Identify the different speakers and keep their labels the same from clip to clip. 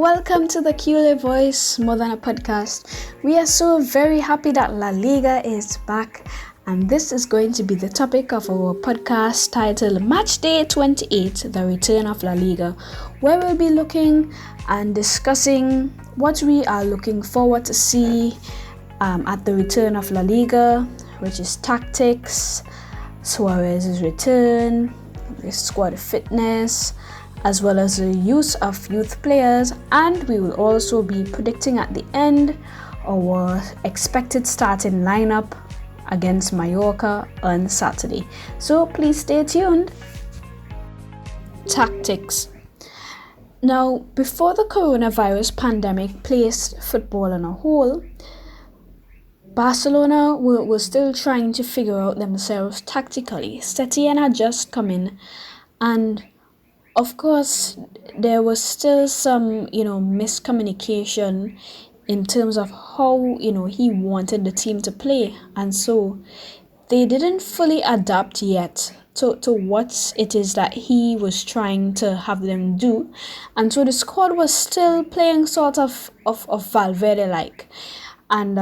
Speaker 1: welcome to the Cule Voice More Than a Podcast. We are so very happy that La Liga is back, and this is going to be the topic of our podcast titled Matchday 28, The Return of La Liga, where we'll be looking and discussing what we are looking forward to see at the return of La Liga, which is tactics, Suarez's return, the squad fitness, as well as the use of youth players, and we will also be predicting at the end our expected starting lineup against Mallorca on Saturday. So please stay tuned. Tactics. Now, before the coronavirus pandemic placed football on a hold, Barcelona were still trying to figure out themselves tactically. Setien had just come in, and of course, there was still some, miscommunication in terms of how, he wanted the team to play. And so they didn't fully adapt yet to what it is that he was trying to have them do. And so the squad was still playing sort of Valverde-like. And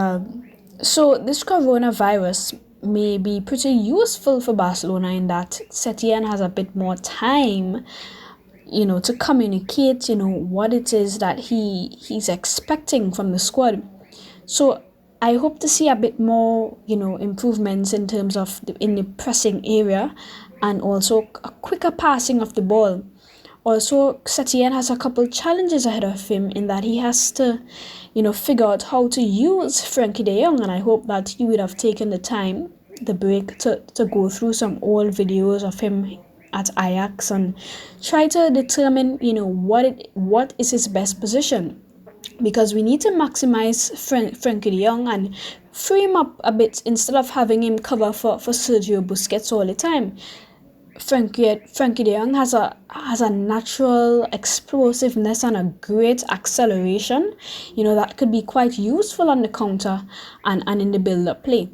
Speaker 1: so this coronavirus may be pretty useful for Barcelona in that Setien has a bit more time to communicate, what it is that he's expecting from the squad. So I hope to see a bit more, improvements in terms of in the pressing area, and also a quicker passing of the ball. Also, Setien has a couple challenges ahead of him in that he has to, figure out how to use Frenkie de Jong, and I hope that he would have taken the break to go through some old videos of him at Ajax and try to determine, what is his best position, because we need to maximize Frenkie de Jong and free him up a bit instead of having him cover for Sergio Busquets all the time. Frenkie de Jong has a natural explosiveness and a great acceleration, that could be quite useful on the counter and in the build-up play.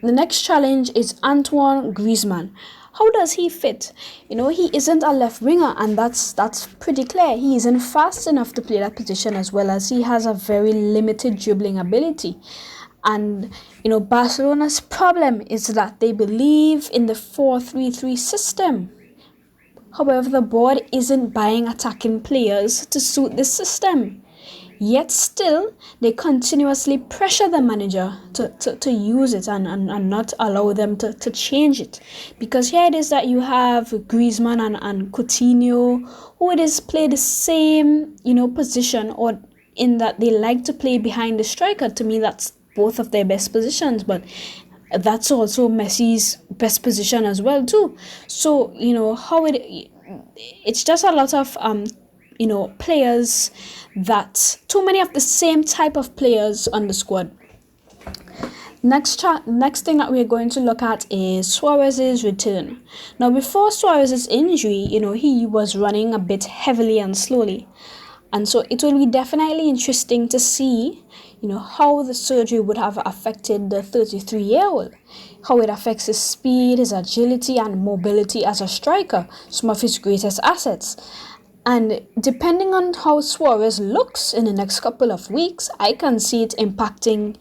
Speaker 1: The next challenge is Antoine Griezmann. How does he fit? He isn't a left winger, and that's pretty clear. He isn't fast enough to play that position, as well as he has a very limited dribbling ability. And, Barcelona's problem is that they believe in the 4-3-3 system. However, the board isn't buying attacking players to suit this system. Yet still, they continuously pressure the manager to use it and not allow them to change it. Because here it is that you have Griezmann and Coutinho, who it is play the same, position, or in that they like to play behind the striker. To me, that's both of their best positions, but that's also Messi's best position as well too. So, it's just a lot of players, that too many of the same type of players on the squad. Next thing that we're going to look at is Suarez's return. Now, before Suarez's injury, he was running a bit heavily and slowly. And so it will be definitely interesting to see, how the surgery would have affected the 33-year-old, how it affects his speed, his agility, and mobility as a striker, some of his greatest assets. And depending on how Suarez looks in the next couple of weeks, I can see it impacting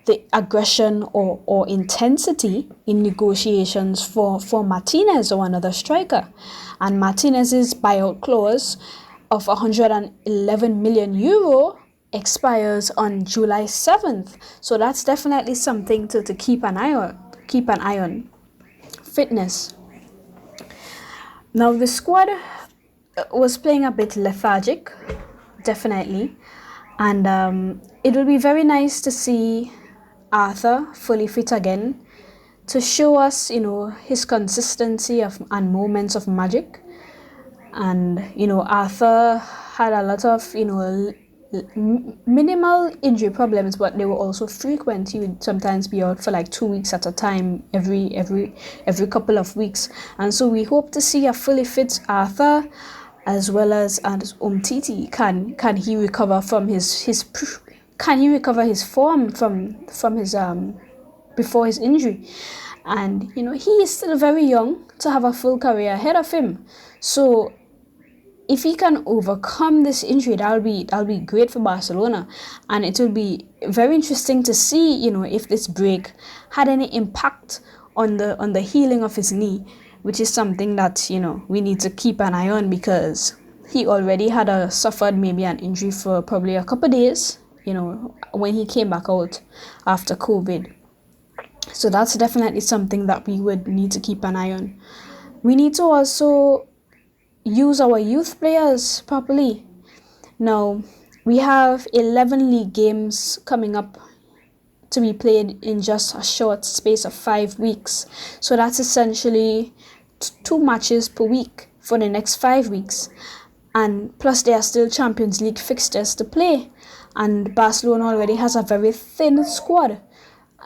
Speaker 1: the aggression or intensity in negotiations for Martinez or another striker. And Martinez's buyout clause of 111 million euro expires on July 7th. So that's definitely something to keep an eye on. Fitness. Now, the squad was playing a bit lethargic, definitely, and it will be very nice to see Arthur fully fit again to show us, his consistency and moments of magic. And Arthur had a lot of minimal injury problems, but they were also frequent. He would sometimes be out for like 2 weeks at a time, every couple of weeks, and so we hope to see a fully fit Arthur, as well as Umtiti. Can he recover from his form from his before his injury? And he is still very young to have a full career ahead of him. So if he can overcome this injury, that'll be great for Barcelona, and it will be very interesting to see, if this break had any impact on the healing of his knee, which is something that we need to keep an eye on, because he already had suffered maybe an injury for probably a couple of days, when he came back out after COVID. So that's definitely something that we would need to keep an eye on. We need to also use our youth players properly. Now, we have 11 league games coming up to be played in just a short space of 5 weeks. So that's essentially 2 matches per week for the next 5 weeks. And plus there are still Champions League fixtures to play. And Barcelona already has a very thin squad.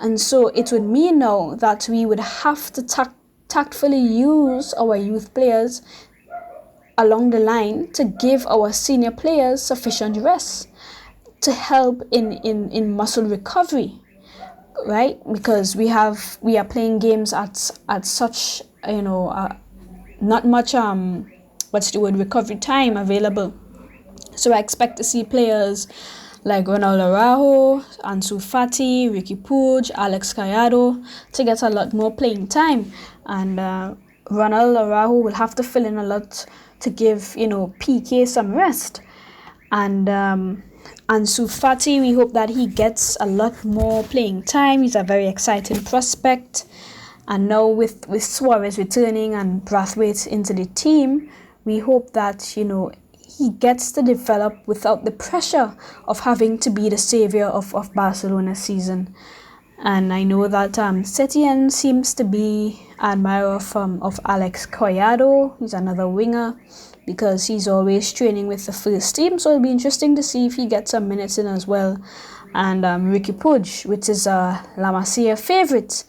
Speaker 1: And so it would mean now that we would have to tactfully use our youth players along the line to give our senior players sufficient rest to help in muscle recovery, right? Because we are playing games at such not much recovery time available. So I expect to see players like Ronald Araujo, Ansu Fati, Ricky Puig, Alex Gallardo to get a lot more playing time, and Ronald Araujo will have to fill in a lot to give PK some rest, and Ansu Fati, we hope that he gets a lot more playing time. He's a very exciting prospect, and now with Suarez returning and Braithwaite into the team, we hope that he gets to develop without the pressure of having to be the savior of Barcelona's season. And I know that Setien seems to be an admirer of Alex Gallardo. He's another winger, because he's always training with the first team. So it'll be interesting to see if he gets some minutes in as well. And Ricky Puig, which is La Masia favourite,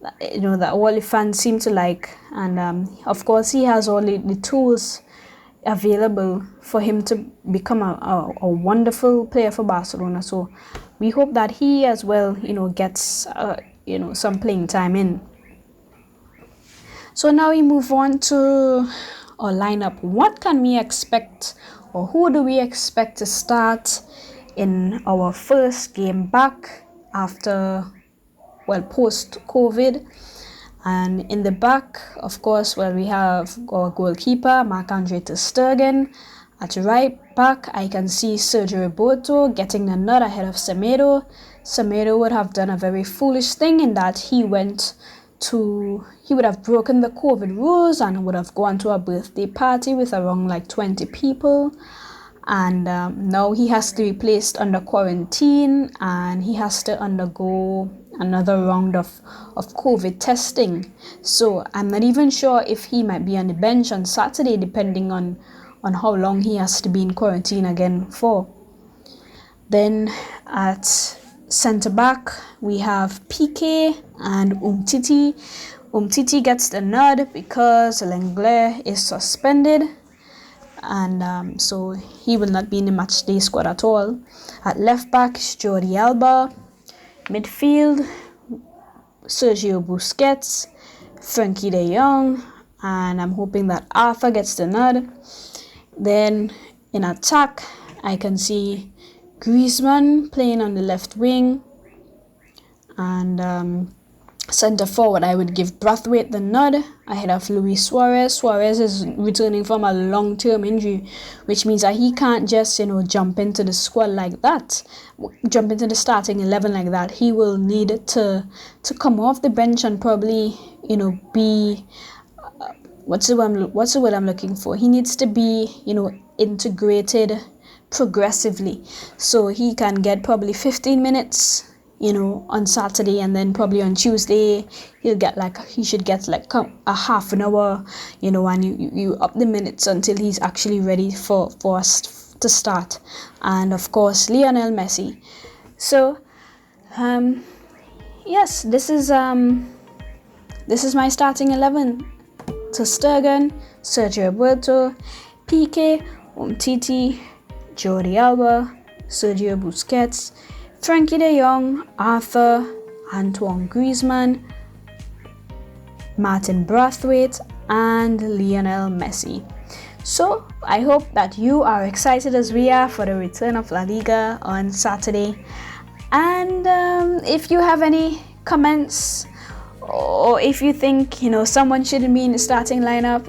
Speaker 1: that all the fans seem to like. And of course, he has all the tools available for him to become a wonderful player for Barcelona. So we hope that he as well gets some playing time in. So now we move on to our lineup. What can we expect, or who do we expect to start in our first game back after post COVID? And in the back, of course, we have our goalkeeper, Marc-Andre ter Stegen. At right back, I can see Sergio Roberto getting the nod ahead of Semedo. Semedo would have done a very foolish thing in that he would have broken the COVID rules and would have gone to a birthday party with around 20 people. And now he has to be placed under quarantine, and he has to undergo another round of COVID testing. So I'm not even sure if he might be on the bench on Saturday, depending on how long he has to be in quarantine again for. Then at centre back, we have Piqué and Umtiti. Umtiti gets the nod because Lenglet is suspended, and so he will not be in the Matchday squad at all. At left back is Jordi Alba. Midfield, Sergio Busquets, Frenkie de Jong, and I'm hoping that Arthur gets the nod. Then in attack, I can see Griezmann playing on the left wing, and centre forward, I would give Braithwaite the nod ahead of Luis Suarez. Suarez is returning from a long-term injury, which means that he can't just jump into the squad like that, jump into the starting 11 like that. He will need to come off the bench and probably be what's the word I'm looking for? He needs to be integrated progressively, so he can get probably 15 minutes on Saturday, and then probably on Tuesday he should get a half an hour, and you up the minutes until he's actually ready for us to start. And of course, Lionel Messi. So yes, this is my starting 11. Ter Stegen, Sergio Roberto, Piqué, Umtiti, Jordi Alba, Sergio Busquets, Frenkie de Jong, Arthur, Antoine Griezmann, Martin Braithwaite, and Lionel Messi. So I hope that you are excited as we are for the return of La Liga on Saturday. And if you have any comments, or if you think someone shouldn't be in the starting lineup,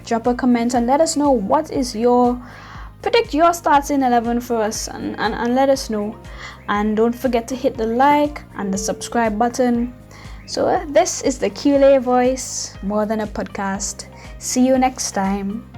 Speaker 1: drop a comment and let us know predict your starting 11 for us, and let us know. And don't forget to hit the like and the subscribe button. So this is the QLA Voice, more than a podcast. See you next time.